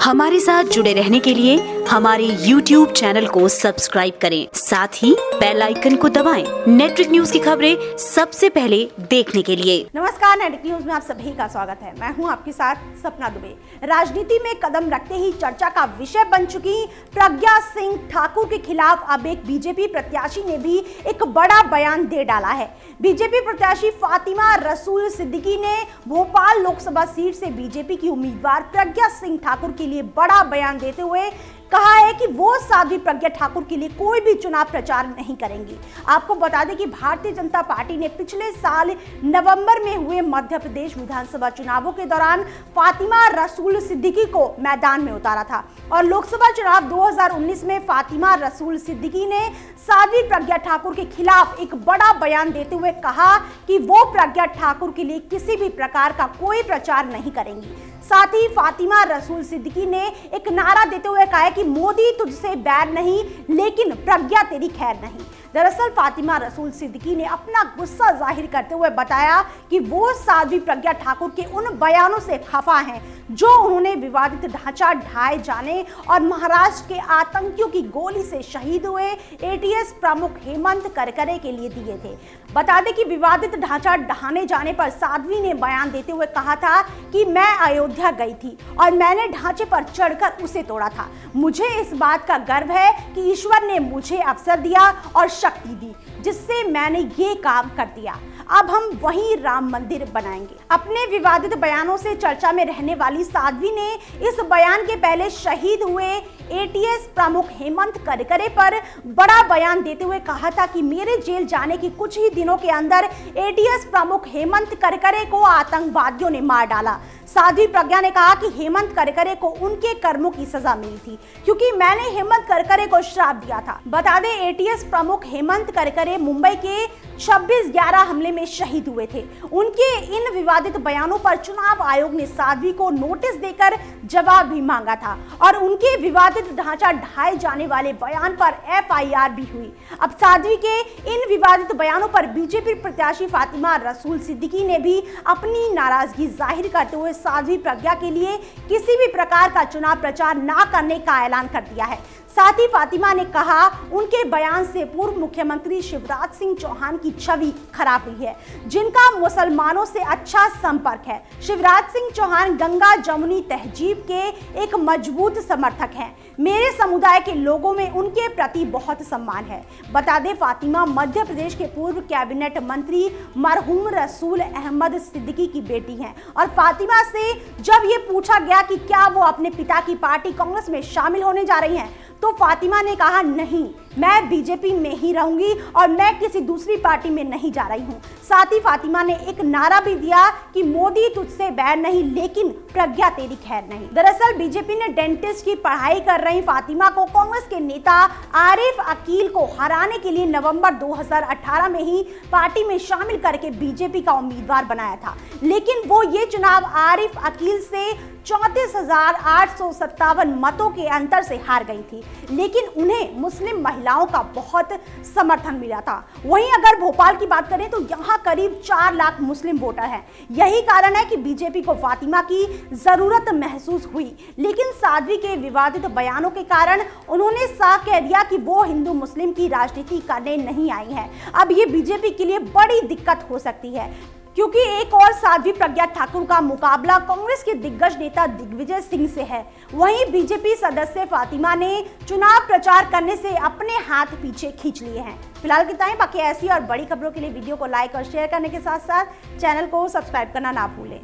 हमारे साथ जुड़े रहने के लिए हमारे YouTube चैनल को सब्सक्राइब करें, साथ ही बेल आइकन को दबाएं। नेटवर्क न्यूज की खबरें सबसे पहले देखने के लिए। नमस्कार, नेटवर्क न्यूज में आप सभी का स्वागत है। मैं हूं आपके साथ सपना दुबे। राजनीति में कदम रखते ही चर्चा का विषय बन चुकी प्रज्ञा सिंह ठाकुर के खिलाफ अब एक बीजेपी प्रत्याशी ने भी एक बड़ा बयान दे डाला है। बीजेपी प्रत्याशी फातिमा रसूल सिद्दीकी ने भोपाल लोकसभा सीट से बीजेपी की उम्मीदवार प्रज्ञा सिंह ठाकुर के लिए बड़ा बयान देते हुए कहा है कि वो साध्वी प्रज्ञा ठाकुर के लिए कोई भी चुनाव प्रचार नहीं करेंगी। आपको बता दें कि भारतीय जनता पार्टी ने पिछले साल नवंबर में हुए मध्य प्रदेश विधानसभा चुनावों के दौरान फातिमा रसूल सिद्दीकी को मैदान में उतारा था और लोकसभा चुनाव 2019 में फातिमा रसूल सिद्दीकी ने साध्वी प्रज्ञा ठाकुर के खिलाफ एक बड़ा बयान देते हुए कहा कि वो प्रज्ञा ठाकुर के लिए किसी भी प्रकार का कोई प्रचार नहीं करेंगी। साथ ही फातिमा रसूल सिद्दीकी ने एक नारा देते हुए कहा कि मोदी तुझसे बैर नहीं, लेकिन प्रज्ञा तेरी खैर नहीं। दरअसल फातिमा रसूल सिद्दीकी ने अपना गुस्सा जाहिर करते हुए बताया कि वो साध्वी प्रज्ञा ठाकुर के उन बयानों से खफा हैं जो उन्होंने विवादित ढांचा ढाए जाने और महाराष्ट्र के आतंकियों की गोली से शहीद हुए एटीएस प्रमुख हेमंत करकरे के लिए दिए थे। बता दें कि विवादित ढांचा ढहाने जाने पर साध्वी ने बयान देते हुए कहा था कि मैं अयोध्या गई थी और मैंने ढांचे पर चढ़कर उसे तोड़ा था। मुझे इस बात का गर्व है कि ईश्वर ने मुझे अवसर दिया और शक्ति दी, जिससे मैंने ये काम कर दिया। अब हम वहीं राम मंदिर बनाएंगे। अपने विवादित बयानों से चर्चा में रहने वाली साध्वी ने इस बयान के पहले शहीद हुए एटीएस प्रमुख हेमंत करकरे पर बड़ा बयान देते हुए कहा था कि मेरे जेल जाने के कुछ ही दिनों के अंदर एटीएस प्रमुख हेमंत करकरे को आतंकवादियों ने मार डाला। साध्वी प्रज्ञा ने कहा कि हेमंत करकरे को उनके कर्मों की सजा मिली थी क्योंकि मैंने हेमंत करकरे को श्राप दिया था। बता दें, एटीएस प्रमुख हेमंत करकरे मुंबई के 26/11 हमले में शहीद हुए थे। उनके इन विवादित बयानों पर चुनाव आयोग ने साध्वी को नोटिस देकर जवाब भी मांगा था और उनके विवादित ढांचा ढाए जाने वाले बयान पर एफआईआर भी हुई। अब साध्वी के इन विवादित बयानों पर बीजेपी प्रत्याशी फातिमा रसूल सिद्दीकी ने भी अपनी नाराजगी जाहिर करते हुए साध्वी प्रज्ञा के लिए किसी भी प्रकार का चुनाव प्रचार न करने का ऐलान कर दिया है। साथ ही फातिमा ने कहा उनके बयान से पूर्व मुख्यमंत्री शिवराज सिंह चौहान की छवि खराब हुई है, जिनका मुसलमानों से अच्छा संपर्क है। शिवराज सिंह चौहान गंगा जमुनी तहजीब के एक मजबूत समर्थक हैं। मेरे समुदाय के लोगों में उनके प्रति बहुत सम्मान है। बता दें, फातिमा मध्य प्रदेश के पूर्व कैबिनेट मंत्री मरहूम रसूल अहमद सिद्दीकी की बेटी हैं और फातिमा से जब ये पूछा गया कि क्या वो अपने पिता की पार्टी कांग्रेस में शामिल होने जा रही हैं, तो फातिमा ने कहा नहीं, मैं बीजेपी में ही रहूंगी और मैं किसी दूसरी पार्टी में नहीं जा रही हूं। साथ ही फातिमा ने एक नारा भी दिया कि मोदी तुझसे बैर नहीं, लेकिन प्रज्ञा तेरी खैर नहीं। दरअसल बीजेपी ने डेंटिस्ट की पढ़ाई कर रही फातिमा को कांग्रेस के नेता आरिफ अकील को हराने के लिए नवंबर 2018 में ही पार्टी में शामिल करके बीजेपी का उम्मीदवार बनाया था, लेकिन वो ये चुनाव आरिफ अकील से 34,857 मतों के अंतर से हार गई थी, लेकिन उन्हें मुस्लिम महिलाओं का बहुत समर्थन मिला था। वहीं अगर भोपाल की बात करें तो यहाँ करीब 4 लाख मुस्लिम वोटर हैं। यही कारण है कि बीजेपी को फातिमा की जरूरत महसूस हुई, लेकिन साध्वी के विवादित बयानों के कारण उन्होंने साफ कह दिया कि वो हिंदू मुस्लिम की राजनीति करने नहीं आई है। अब ये बीजेपी के लिए बड़ी दिक्कत हो सकती है, क्योंकि एक और साध्वी प्रज्ञा ठाकुर का मुकाबला कांग्रेस के दिग्गज नेता दिग्विजय सिंह से है। वहीं बीजेपी सदस्य फातिमा ने चुनाव प्रचार करने से अपने हाथ पीछे खींच लिए हैं। फिलहाल कितना ही, बाकी ऐसी और बड़ी खबरों के लिए वीडियो को लाइक और शेयर करने के साथ साथ चैनल को सब्सक्राइब करना ना भूलें।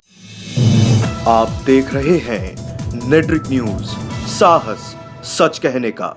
आप देख रहे हैं नेटवर्क न्यूज, साहस सच कहने का।